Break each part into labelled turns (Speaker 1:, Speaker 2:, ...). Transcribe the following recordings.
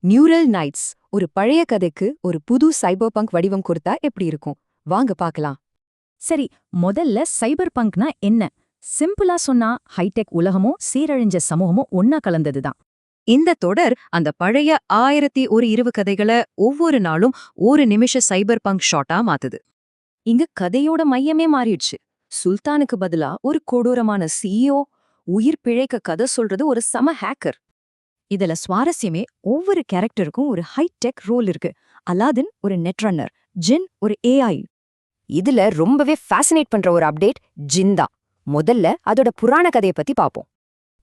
Speaker 1: Neural nights ஒரு பழைய கதைக்கு ஒரு புது சைபர் பங்க் வடிவம் கொடுத்தா எப்படி இருக்கும்? வாங்க பார்க்கலாம்.
Speaker 2: சரி, முதல்ல சைபர் பங்க்னா என்ன? சிம்பிளா சொன்னா ஹைடெக் உலகமோ சீரழிஞ்ச சமூகமோ ஒன்னா கலந்ததுதான்.
Speaker 1: இந்த தொடர் அந்த பழைய 1001 கதைகளை ஒவ்வொரு நாளும் ஒரு நிமிஷ சைபர் பங்க் ஷாட்டா மாத்துது.
Speaker 2: இங்க கதையோட மையமே மாறிடுச்சு. சுல்தானுக்கு பதிலா ஒரு கொடூரமான சிஇஓ, உயிர் பிழைக்க கதை சொல்றது ஒரு சம ஹேக்கர். இதுல சுவாரஸ்யமே ஒவ்வொரு கேரக்டருக்கும் ஒரு ஹைடெக் ரோல் இருக்கு. அலாதின் ஒரு நெட் ரன்னர், ஜின் ஒரு ஏஐ.
Speaker 1: இதுல ரொம்பவே ஃபேசினேட் பண்ற ஒரு அப்டேட் ஜின் தான். முதல்ல அதோட புராண கதையை பத்தி பாப்போம்.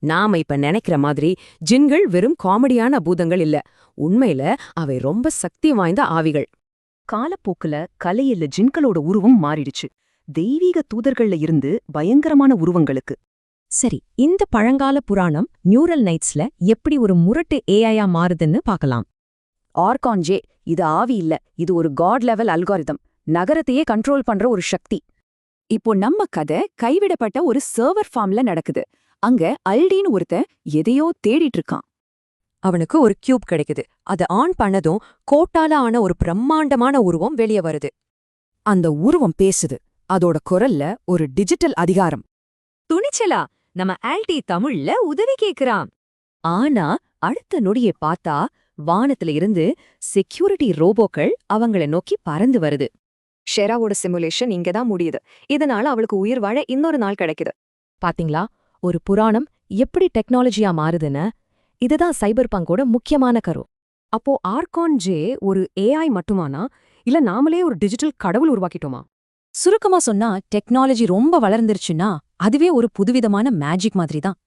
Speaker 1: நாம இப்ப நினைக்கிற மாதிரி ஜின்கள் வெறும் காமெடியான பூதங்கள் இல்ல. உண்மையில அவை ரொம்ப சக்தி வாய்ந்த ஆவிகள்.
Speaker 2: காலப்போக்குல கலையில ஜின்களோட உருவம் மாறிடுச்சு. தெய்வீக தூதர்கள்ல இருந்து பயங்கரமான உருவங்களுக்கு. சரி, இந்த பழங்கால புராணம் நியூரல் நைட்ஸ்ல எப்படி ஒரு முரட்டு ஏஐயா மாறுதுன்னு பார்க்கலாம்.
Speaker 1: ஆர்கான்ஜே இது ஆவி இல்ல, இது ஒரு காட் லெவல் அல்காரிதம். நகரத்தையே கண்ட்ரோல் பண்ற ஒரு சக்தி. இப்போ நம்ம கதை கைவிடப்பட்ட ஒரு சர்வர் ஃபார்ம்ல நடக்குது. அங்க அல்டின்னு ஒருத்தன் எதையோ தேடிட்டு இருக்கான். அவனுக்கு ஒரு கியூப் கிடைக்குது. அதை ஆன் பண்ணதும் கோட்டால ஆன ஒரு பிரம்மாண்டமான உருவம் வெளியே வருது. அந்த உருவம் பேசுது. அதோட குரல்ல ஒரு டிஜிட்டல் அதிகாரம். துணிச்சலா நம்ம ஆல்டி தமிழ்ல உதவி கேக்குறான். ஆனா அடுத்த நொடியை பார்த்தா வானத்துல இருந்து செக்யூரிட்டி ரோபோக்கள் அவங்கள நோக்கி பறந்து வருது. ஷெராவோட சிமுலேஷன் இங்கதான் முடியுது. இதனால அவளுக்கு உயிர் வாழ இன்னொரு நாள் கிடைக்குது. பாத்தீங்களா, ஒரு புராணம் எப்படி டெக்னாலஜியா மாறுதுன்னு? இதுதான் சைபர் பங்கோட முக்கியமான கரு. அப்போ ஆர்கான் ஜே ஒரு ஏஐ மட்டுமானா, இல்ல நாமளே ஒரு டிஜிட்டல் கடவுள் உருவாக்கிட்டோமா?
Speaker 2: சுருக்கமா சொன்னா, டெக்னாலஜி ரொம்ப வளர்ந்துருச்சுன்னா அதுவே ஒரு புதுவிதமான மேஜிக் மாதிரி தான்.